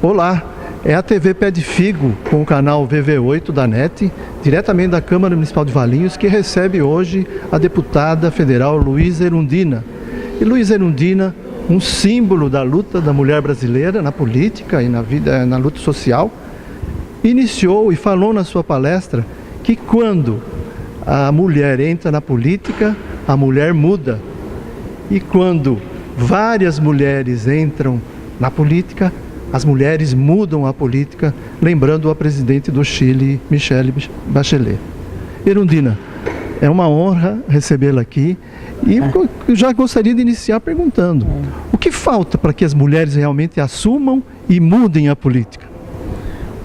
Olá, é a TV Pé de Figo com o canal VV8 da NET, diretamente da Câmara Municipal de Valinhos, que recebe hoje a deputada federal Luísa Erundina. E Luísa Erundina, um símbolo da luta da mulher brasileira na política e na luta social, iniciou e falou na sua palestra que quando a mulher entra na política, a mulher muda. E quando várias mulheres entram na política, as mulheres mudam a política, lembrando a presidente do Chile, Michelle Bachelet. Erundina, é uma honra recebê-la aqui e eu já gostaria de iniciar perguntando: o que falta para que as mulheres realmente assumam e mudem a política?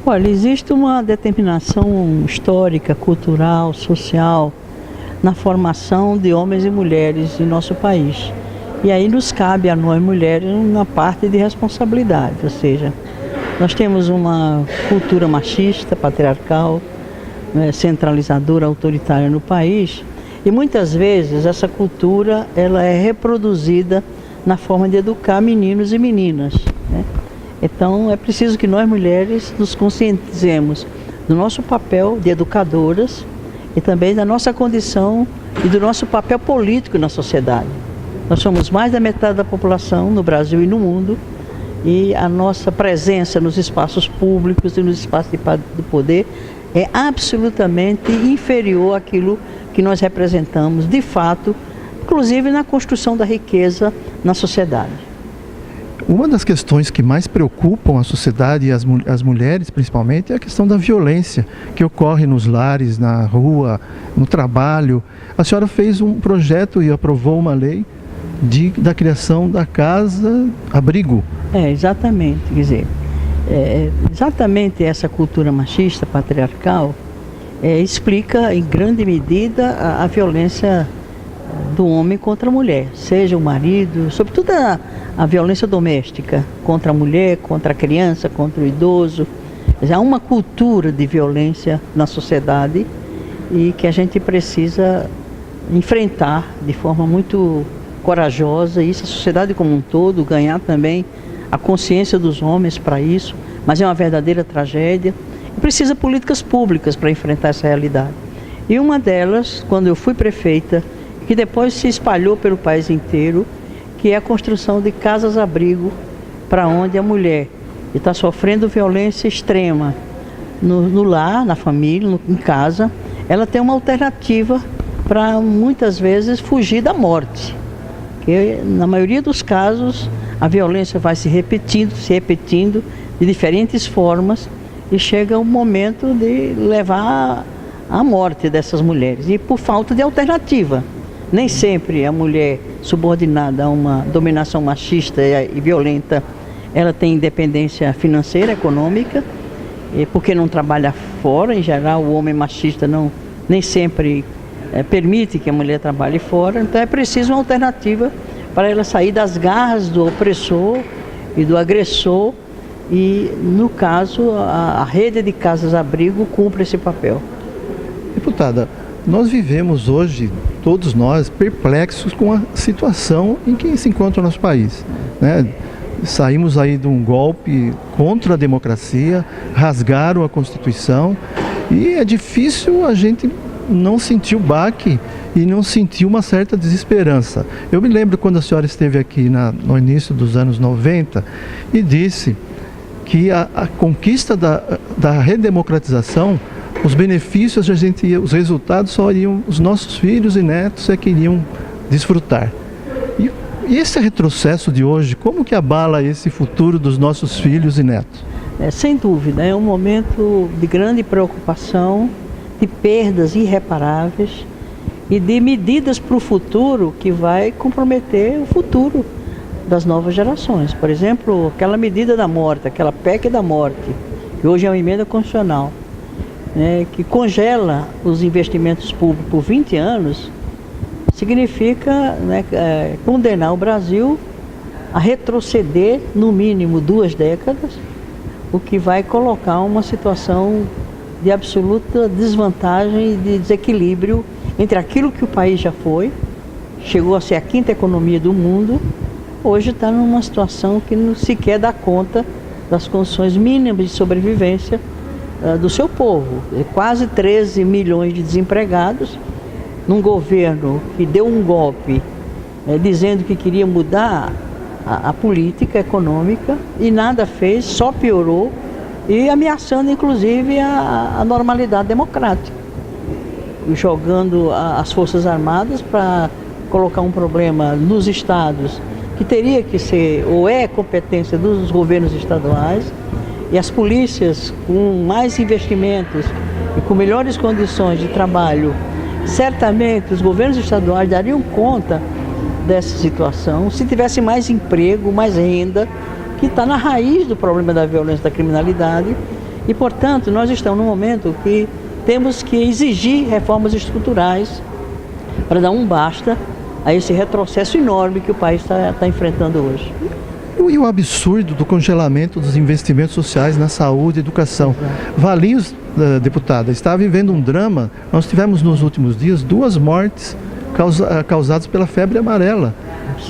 Olha, existe uma determinação histórica, cultural, social na formação de homens e mulheres em nosso país. E aí nos cabe a nós mulheres na parte de responsabilidade, ou seja, nós temos uma cultura machista, patriarcal, centralizadora, autoritária no país, e muitas vezes essa cultura ela é reproduzida na forma de educar meninos e meninas, né? Então é preciso que nós mulheres nos conscientizemos do nosso papel de educadoras e também da nossa condição e do nosso papel político na sociedade. Nós somos mais da metade da população no Brasil e no mundo, e a nossa presença nos espaços públicos e nos espaços de poder é absolutamente inferior àquilo que nós representamos de fato, inclusive na construção da riqueza na sociedade. Uma das questões que mais preocupam a sociedade e as mulheres principalmente é a questão da violência que ocorre nos lares, na rua, no trabalho. A senhora fez um projeto e aprovou uma lei da criação da casa-abrigo. Exatamente, quer dizer, exatamente essa cultura machista, patriarcal, explica em grande medida a violência do homem contra a mulher, seja o marido, sobretudo a violência doméstica contra a mulher, contra a criança, contra o idoso. Há uma cultura de violência na sociedade e que a gente precisa enfrentar de forma muito corajosa, e isso a sociedade como um todo, ganhar também a consciência dos homens para isso, mas é uma verdadeira tragédia e precisa de políticas públicas para enfrentar essa realidade. E uma delas, quando eu fui prefeita, que depois se espalhou pelo país inteiro, que é a construção de casas-abrigo para onde a mulher está sofrendo violência extrema no lar, na família, em casa, ela tem uma alternativa para muitas vezes fugir da morte. Porque, na maioria dos casos, a violência vai se repetindo de diferentes formas e chega o momento de levar à morte dessas mulheres. E por falta de alternativa. Nem sempre a mulher subordinada a uma dominação machista e violenta, ela tem independência financeira, econômica, porque não trabalha fora. Em geral, o homem machista nem sempre permite que a mulher trabalhe fora, então é preciso uma alternativa para ela sair das garras do opressor e do agressor, e no caso a rede de casas-abrigo cumpre esse papel. Deputada, nós vivemos hoje, todos nós, perplexos com a situação em que se encontra o nosso país, né? Saímos aí de um golpe contra a democracia, rasgaram a Constituição, e é difícil a gente não sentir o baque e não sentir uma certa desesperança. Eu me lembro quando a senhora esteve aqui no início dos anos 90 e disse que a conquista da redemocratização, os benefícios, os resultados só iriam, os nossos filhos e netos é que iriam desfrutar. E esse retrocesso de hoje, como que abala esse futuro dos nossos filhos e netos? Sem dúvida, é um momento de grande preocupação, de perdas irreparáveis e de medidas para o futuro que vai comprometer o futuro das novas gerações. Por exemplo, aquela medida da morte, aquela PEC da morte, que hoje é uma emenda constitucional, né, que congela os investimentos públicos por 20 anos, significa, né, condenar o Brasil a retroceder no mínimo 2 décadas, o que vai colocar uma situação de absoluta desvantagem e de desequilíbrio entre aquilo que o país já foi, chegou a ser a 5ª economia do mundo, hoje está numa situação que não sequer dá conta das condições mínimas de sobrevivência do seu povo. Quase 13 milhões de desempregados, num governo que deu um golpe dizendo que queria mudar a política econômica e nada fez, só piorou e ameaçando inclusive a normalidade democrática, jogando as Forças Armadas para colocar um problema nos estados que teria que ser ou é competência dos governos estaduais, e as polícias com mais investimentos e com melhores condições de trabalho, certamente os governos estaduais dariam conta dessa situação se tivesse mais emprego, mais renda, que está na raiz do problema da violência, da criminalidade. E, portanto, nós estamos num momento que temos que exigir reformas estruturais para dar um basta a esse retrocesso enorme que o país está enfrentando hoje. E o absurdo do congelamento dos investimentos sociais na saúde e educação. Valinhos, deputada, está vivendo um drama. Nós tivemos nos últimos dias 2 mortes causadas pela febre amarela,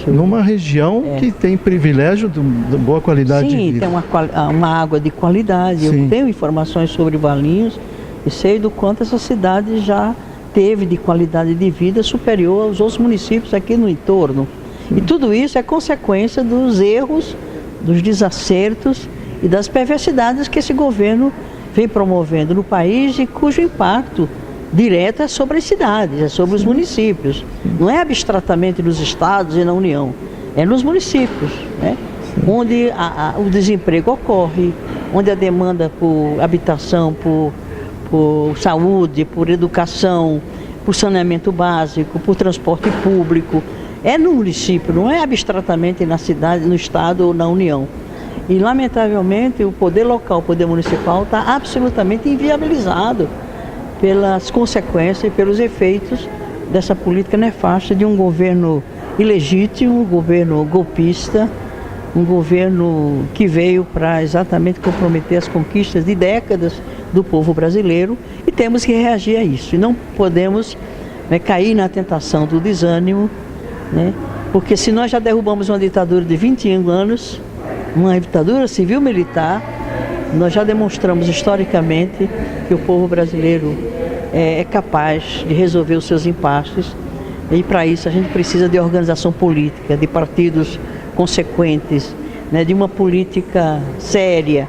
numa região que tem privilégio de boa qualidade de vida. Sim, tem uma água de qualidade. Sim. Eu tenho informações sobre Valinhos e sei do quanto essa cidade já teve de qualidade de vida superior aos outros municípios aqui no entorno. E tudo isso é consequência dos erros, dos desacertos e das perversidades que esse governo vem promovendo no país e cujo impacto direto é sobre as cidades, é sobre os municípios. Não é abstratamente nos estados e na União, é nos municípios, né? Onde o desemprego ocorre, onde a demanda por habitação, por saúde, por educação, por saneamento básico, por transporte público, é no município, não é abstratamente na cidade, no estado ou na União. E, lamentavelmente, o poder local, o poder municipal está absolutamente inviabilizado pelas consequências e pelos efeitos dessa política nefasta de um governo ilegítimo, um governo golpista, um governo que veio para exatamente comprometer as conquistas de décadas do povo brasileiro, e temos que reagir a isso. E não podemos cair na tentação do desânimo, porque se nós já derrubamos uma ditadura de 21 anos, uma ditadura civil-militar, nós já demonstramos historicamente que o povo brasileiro é capaz de resolver os seus impasses, e para isso a gente precisa de organização política, de partidos consequentes, de uma política séria.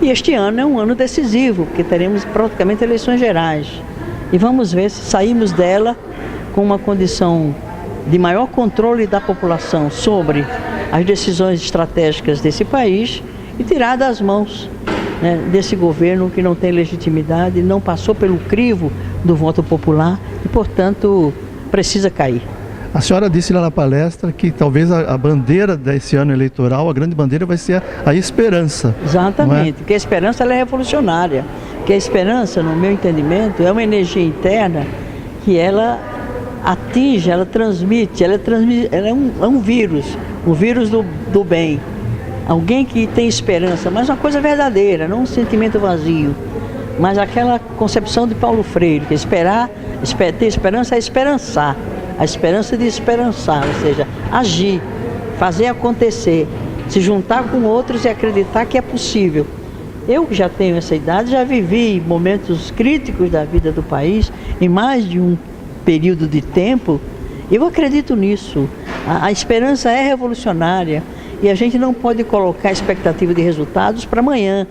E este ano é um ano decisivo, porque teremos praticamente eleições gerais. E vamos ver se saímos dela com uma condição de maior controle da população sobre as decisões estratégicas desse país e tirar das mãos desse governo que não tem legitimidade, não passou pelo crivo do voto popular e, portanto, precisa cair. A senhora disse lá na palestra que talvez a bandeira desse ano eleitoral, a grande bandeira, vai ser a esperança. Exatamente, porque a esperança ela é revolucionária. Porque a esperança, no meu entendimento, é uma energia interna que ela atinge, ela transmite, ela é um vírus, o vírus do bem. Alguém que tem esperança, mas uma coisa verdadeira, não um sentimento vazio, mas aquela concepção de Paulo Freire, que ter esperança é esperançar, a esperança de esperançar, ou seja, agir, fazer acontecer, se juntar com outros e acreditar que é possível. Eu que já tenho essa idade, já vivi momentos críticos da vida do país, em mais de um período de tempo. Eu acredito nisso. A esperança é revolucionária e a gente não pode colocar expectativa de resultados para amanhã,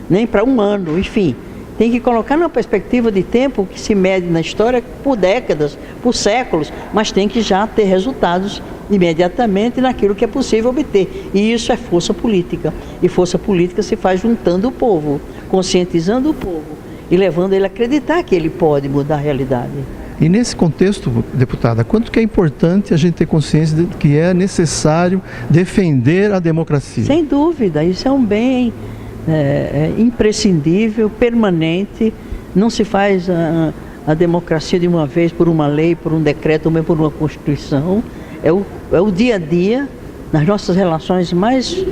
nem para um ano, enfim. Tem que colocar numa perspectiva de tempo que se mede na história por décadas, por séculos, mas tem que já ter resultados imediatamente naquilo que é possível obter. E isso é força política. E força política se faz juntando o povo, conscientizando o povo e levando ele a acreditar que ele pode mudar a realidade. E nesse contexto, deputada, quanto que é importante a gente ter consciência de que é necessário defender a democracia? Sem dúvida, isso é um bem imprescindível, permanente. Não se faz a democracia de uma vez por uma lei, por um decreto ou mesmo por uma Constituição. É o dia a dia, nas nossas relações mais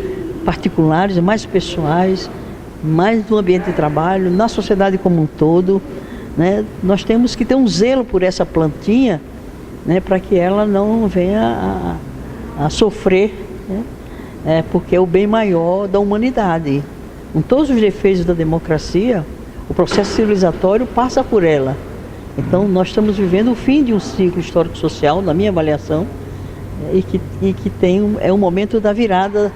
particulares, mais pessoais, mais do ambiente de trabalho, na sociedade como um todo. Nós temos que ter um zelo por essa plantinha, para que ela não venha a sofrer né? Porque é o bem maior da humanidade. Com todos os defeitos da democracia, o processo civilizatório passa por ela. Então, nós estamos vivendo o fim de um ciclo histórico-social, na minha avaliação, e que é um momento da virada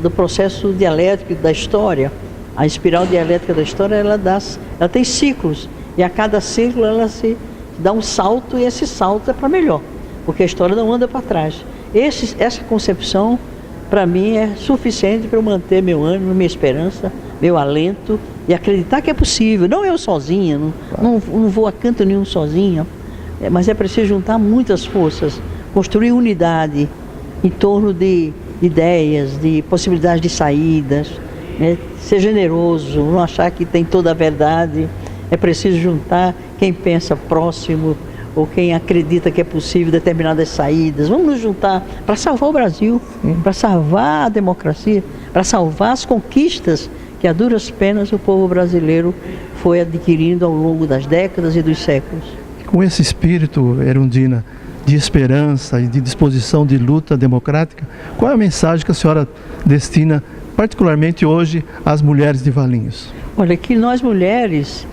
do processo dialético da história. A espiral dialética da história, ela tem ciclos, e a cada ciclo ela se dá um salto, e esse salto é para melhor, porque a história não anda para trás. Essa concepção, para mim, é suficiente para eu manter meu ânimo, minha esperança, meu alento, e acreditar que é possível. Não eu sozinha, não vou a canto nenhum sozinha, mas é preciso juntar muitas forças, construir unidade em torno de ideias, de possibilidades de saídas, né? Ser generoso, não achar que tem toda a verdade. É preciso juntar quem pensa próximo ou quem acredita que é possível determinadas saídas. Vamos nos juntar para salvar o Brasil, para salvar a democracia, para salvar as conquistas que a duras penas o povo brasileiro foi adquirindo ao longo das décadas e dos séculos. Com esse espírito, Erundina, de esperança e de disposição de luta democrática, qual é a mensagem que a senhora destina, particularmente hoje, às mulheres de Valinhos? Olha, que nós mulheres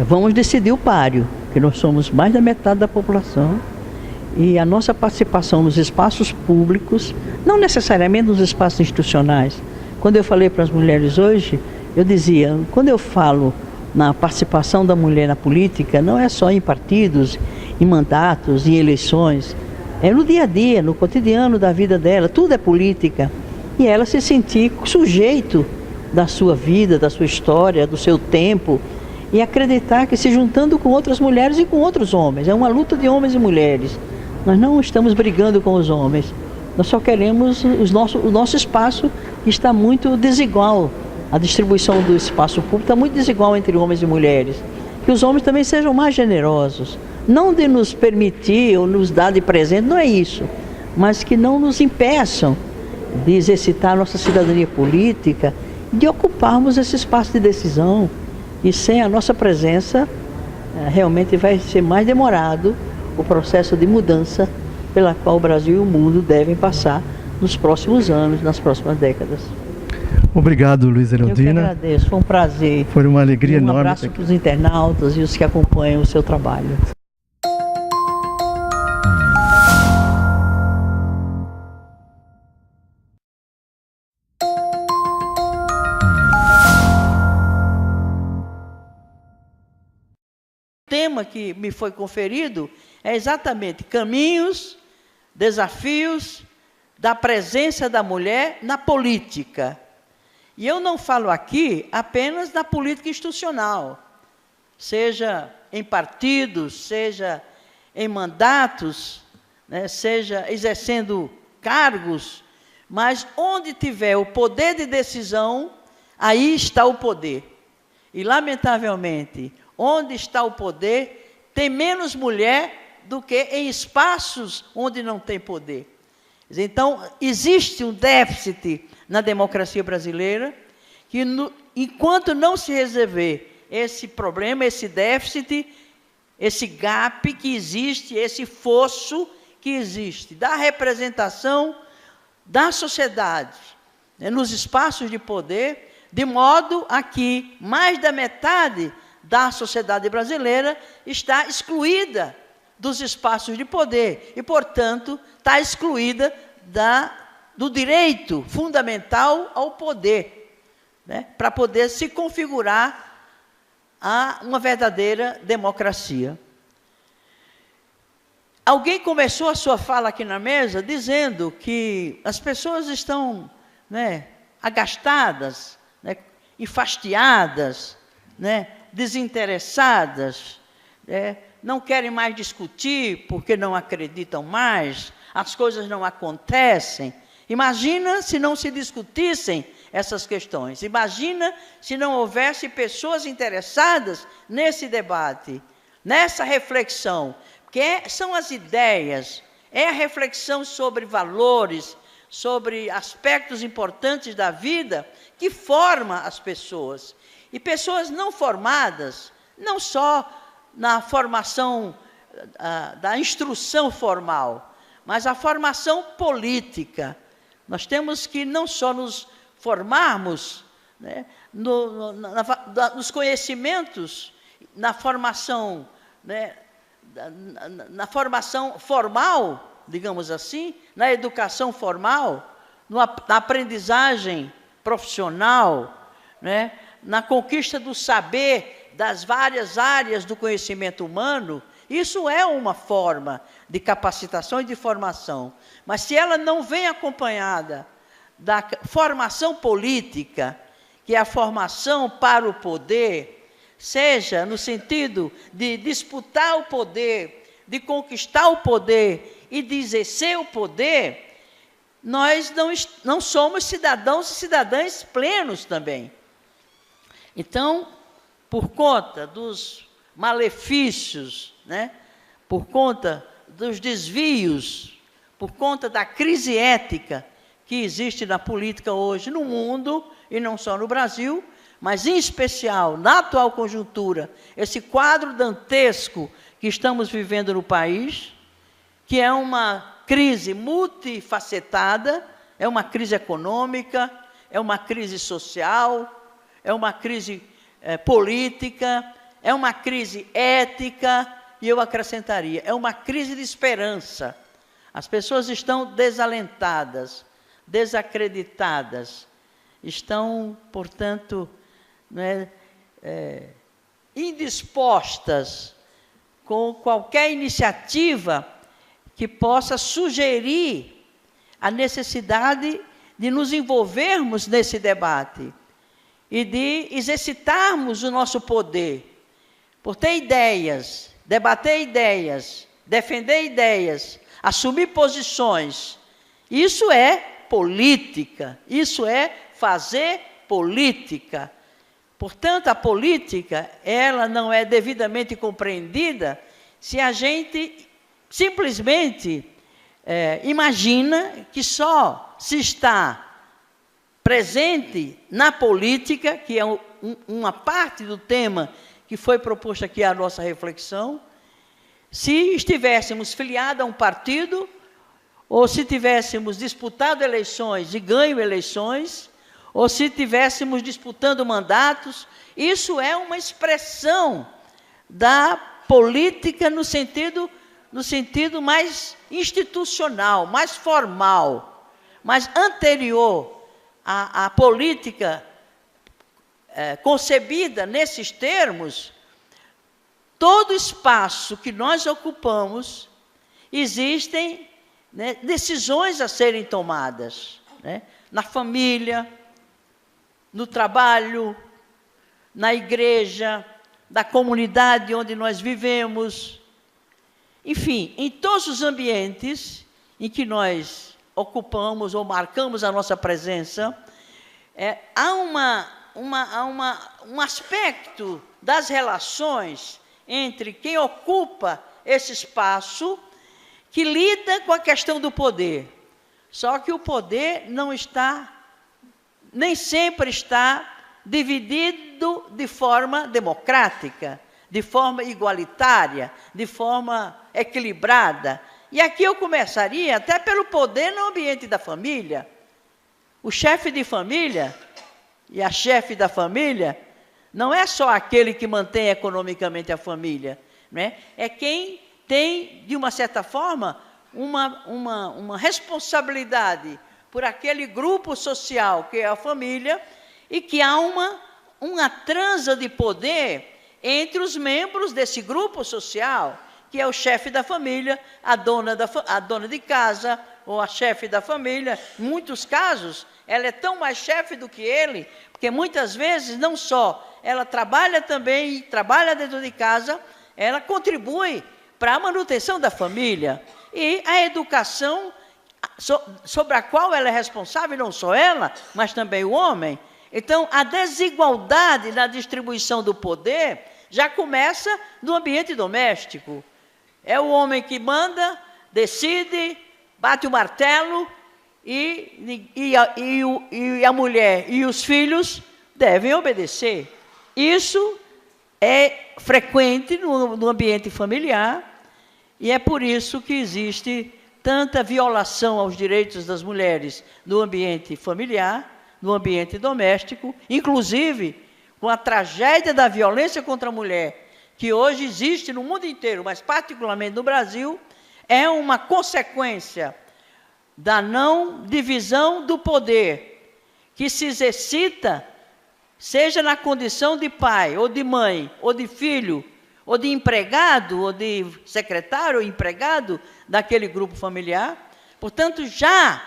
vamos decidir o páreo, que nós somos mais da metade da população, e a nossa participação nos espaços públicos, não necessariamente nos espaços institucionais. Quando eu falei para as mulheres hoje, eu dizia, quando eu falo na participação da mulher na política, não é só em partidos, em mandatos, em eleições, é no dia a dia, no cotidiano da vida dela, tudo é política. E ela se sentir sujeito da sua vida, da sua história, do seu tempo, e acreditar que se juntando com outras mulheres e com outros homens, é uma luta de homens e mulheres. Nós não estamos brigando com os homens, nós só queremos o nosso espaço, que está muito desigual. A distribuição do espaço público está muito desigual entre homens e mulheres. Que os homens também sejam mais generosos, não de nos permitir ou nos dar de presente, não é isso, mas que não nos impeçam de exercitar a nossa cidadania política, de ocuparmos esse espaço de decisão. E sem a nossa presença, realmente vai ser mais demorado o processo de mudança pela qual o Brasil e o mundo devem passar nos próximos anos, nas próximas décadas. Obrigado, Luiza Erundina. Eu que agradeço, foi um prazer. Foi uma alegria enorme. Um abraço para os internautas e os que acompanham o seu trabalho. O tema que me foi conferido é exatamente caminhos, desafios da presença da mulher na política. E eu não falo aqui apenas da política institucional, seja em partidos, seja em mandatos, né, seja exercendo cargos, mas onde tiver o poder de decisão, aí está o poder. E, lamentavelmente, onde está o poder, tem menos mulher do que em espaços onde não tem poder. Então, existe um déficit na democracia brasileira, que enquanto não se resolver esse problema, esse déficit, esse gap que existe, esse fosso que existe da representação da sociedade, né, nos espaços de poder, de modo a que mais da metade da sociedade brasileira está excluída dos espaços de poder e, portanto, está excluída do direito fundamental ao poder, né, para poder se configurar a uma verdadeira democracia. Alguém começou a sua fala aqui na mesa dizendo que as pessoas estão, né, agastadas, né, enfastiadas, né, desinteressadas, né, não querem mais discutir porque não acreditam mais, as coisas não acontecem. Imagina se não se discutissem essas questões. Imagina se não houvesse pessoas interessadas nesse debate, nessa reflexão, que são as ideias, é a reflexão sobre valores, sobre aspectos importantes da vida que forma as pessoas. E pessoas não formadas, não só na formação da instrução formal, mas a formação política. Nós temos que não só nos formarmos, né, nos conhecimentos, na formação, né, na formação formal, digamos assim, na educação formal, na aprendizagem profissional, né, na conquista do saber das várias áreas do conhecimento humano. Isso é uma forma de capacitação e de formação. Mas se ela não vem acompanhada da formação política, que é a formação para o poder, seja no sentido de disputar o poder, de conquistar o poder e de exercer o poder, nós não somos cidadãos e cidadãs plenos também. Então, por conta dos malefícios, né, por conta dos desvios, por conta da crise ética que existe na política hoje no mundo, e não só no Brasil, mas em especial na atual conjuntura, esse quadro dantesco que estamos vivendo no país, que é uma crise multifacetada, é uma crise econômica, é uma crise social, é uma crise política, é uma crise ética, e eu acrescentaria, é uma crise de esperança. As pessoas estão desalentadas, desacreditadas, estão, portanto, né, indispostas com qualquer iniciativa que possa sugerir a necessidade de nos envolvermos nesse debate e de exercitarmos o nosso poder, por ter ideias, debater ideias, defender ideias, assumir posições. Isso é política, isso é fazer política. Portanto, a política, ela não é devidamente compreendida se a gente simplesmente imagina que só se está presente na política, que é uma parte do tema que foi proposto aqui à nossa reflexão, se estivéssemos filiados a um partido, ou se tivéssemos disputado eleições e ganho eleições, ou se estivéssemos disputando mandatos. Isso é uma expressão da política no sentido mais institucional, mais formal, mais anterior à política concebida nesses termos. Todo espaço que nós ocupamos, existem, né, decisões a serem tomadas, né, na família, no trabalho, na igreja, na comunidade onde nós vivemos. Enfim, em todos os ambientes em que nós ocupamos ou marcamos a nossa presença, há um aspecto das relações entre quem ocupa esse espaço que lida com a questão do poder. Só que o poder nem sempre está dividido de forma democrática, de forma igualitária, de forma equilibrada. E aqui eu começaria até pelo poder no ambiente da família. O chefe de família e a chefe da família não é só aquele que mantém economicamente a família, né? É quem tem, de uma certa forma, uma responsabilidade por aquele grupo social que é a família, e que há uma transa de poder entre os membros desse grupo social, que é o chefe da família, a dona de casa, ou a chefe da família. Em muitos casos, ela é tão mais chefe do que ele, porque muitas vezes não só ela trabalha também, trabalha dentro de casa, ela contribui para a manutenção da família. E a educação sobre a qual ela é responsável, não só ela, mas também o homem. Então, a desigualdade na distribuição do poder já começa no ambiente doméstico. É o homem que manda, decide, bate o martelo, e a mulher e os filhos devem obedecer. Isso é frequente no ambiente familiar, e é por isso que existe tanta violação aos direitos das mulheres no ambiente familiar, no ambiente doméstico, inclusive com a tragédia da violência contra a mulher, que hoje existe no mundo inteiro, mas particularmente no Brasil, é uma consequência da não divisão do poder, que se exercita, seja na condição de pai, ou de mãe, ou de filho, ou de empregado, ou de secretário, ou empregado daquele grupo familiar. Portanto, já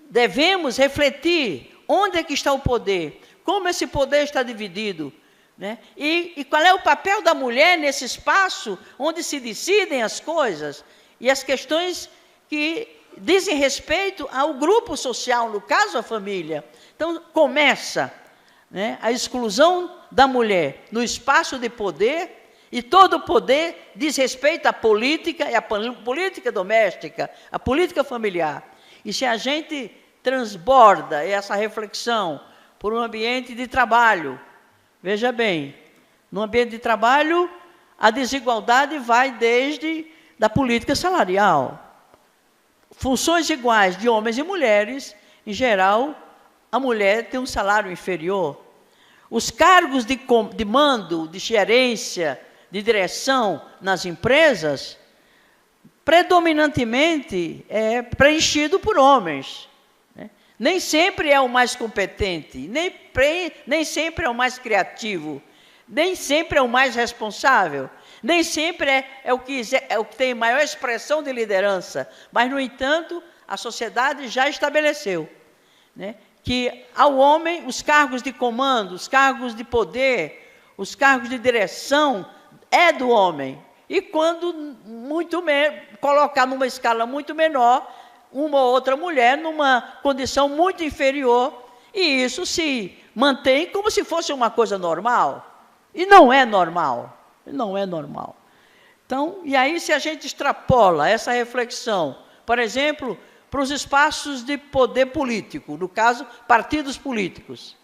devemos refletir onde é que está o poder, como esse poder está dividido, né? E qual é o papel da mulher nesse espaço onde se decidem as coisas e as questões que dizem respeito ao grupo social, no caso a família. Então, começa, né, a exclusão da mulher no espaço de poder, e todo o poder diz respeito à política, e à política doméstica, à política familiar. E se a gente transborda essa reflexão por um ambiente de trabalho, veja bem, no ambiente de trabalho, a desigualdade vai desde da política salarial. Funções iguais de homens e mulheres, em geral, a mulher tem um salário inferior. Os cargos de mando, de gerência, de direção nas empresas, predominantemente é preenchido por homens. Nem sempre é o mais competente, nem sempre é o mais criativo, nem sempre é o mais responsável, nem sempre é o que tem maior expressão de liderança. Mas, no entanto, a sociedade já estabeleceu, né, que ao homem os cargos de comando, os cargos de poder, os cargos de direção é do homem. E quando colocar numa escala muito menor, uma ou outra mulher numa condição muito inferior, e isso se mantém como se fosse uma coisa normal. E não é normal. Não é normal. Então, e aí se a gente extrapola essa reflexão, por exemplo, para os espaços de poder político, no caso, partidos políticos.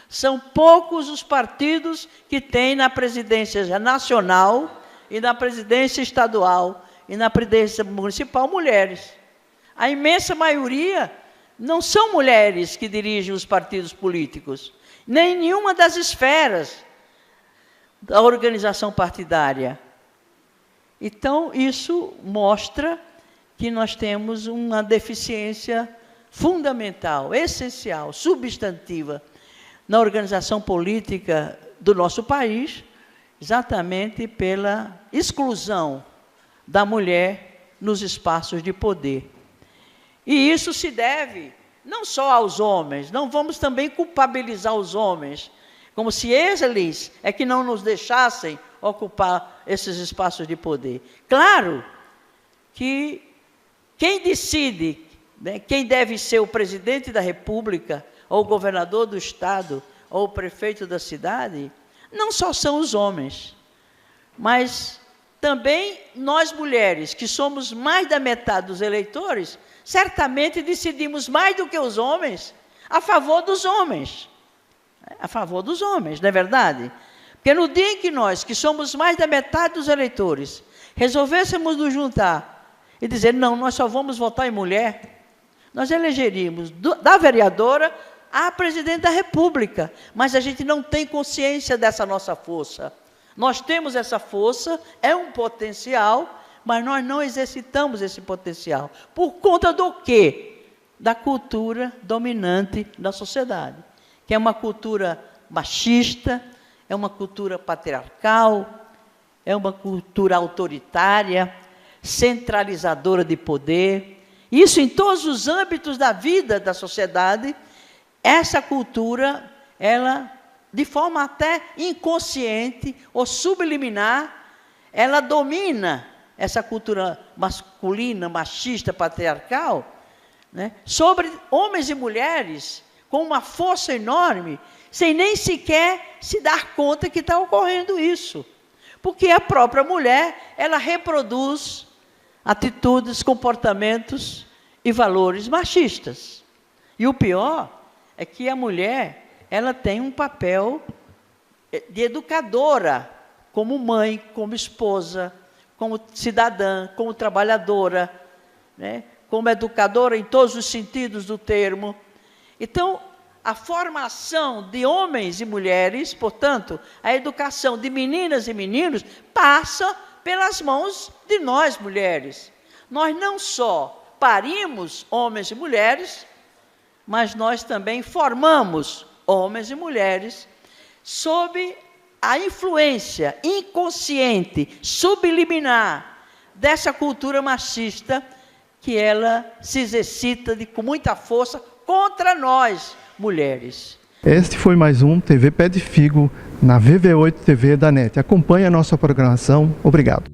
São poucos os partidos que têm na presidência nacional e na presidência estadual e na presidência municipal mulheres. A imensa maioria não são mulheres que dirigem os partidos políticos, nem nenhuma das esferas da organização partidária. Então, isso mostra que nós temos uma deficiência fundamental, essencial, substantiva, na organização política do nosso país, exatamente pela exclusão da mulher nos espaços de poder. E isso se deve não só aos homens, não vamos também culpabilizar os homens, como se eles é que não nos deixassem ocupar esses espaços de poder. Claro que quem decide, né, quem deve ser o presidente da República, ou o governador do estado, ou o prefeito da cidade, não só são os homens, mas também nós mulheres, que somos mais da metade dos eleitores, certamente decidimos mais do que os homens a favor dos homens. A favor dos homens, não é verdade? Porque no dia em que nós, que somos mais da metade dos eleitores, resolvêssemos nos juntar e dizer, não, nós só vamos votar em mulher, nós elegeríamos da vereadora a presidente da República, mas a gente não tem consciência dessa nossa força. Nós temos essa força, é um potencial, mas nós não exercitamos esse potencial. Por conta do quê? Da cultura dominante da sociedade, que é uma cultura machista, é uma cultura patriarcal, é uma cultura autoritária, centralizadora de poder. Isso em todos os âmbitos da vida da sociedade. Essa cultura, ela, de forma até inconsciente ou subliminar, ela domina essa cultura masculina, machista, patriarcal, né, sobre homens e mulheres, com uma força enorme, sem nem sequer se dar conta que está ocorrendo isso. Porque a própria mulher, ela reproduz atitudes, comportamentos e valores machistas. E o pior é que a mulher, ela tem um papel de educadora, como mãe, como esposa, como cidadã, como trabalhadora, né, como educadora em todos os sentidos do termo. Então, a formação de homens e mulheres, portanto, a educação de meninas e meninos, passa pelas mãos de nós, mulheres. Nós não só parimos homens e mulheres, mas nós também formamos homens e mulheres sob a influência inconsciente, subliminar dessa cultura machista que ela se exercita com muita força contra nós, mulheres. Este foi mais um TV Pé de Figo na VV8 TV da NET. Acompanhe a nossa programação. Obrigado.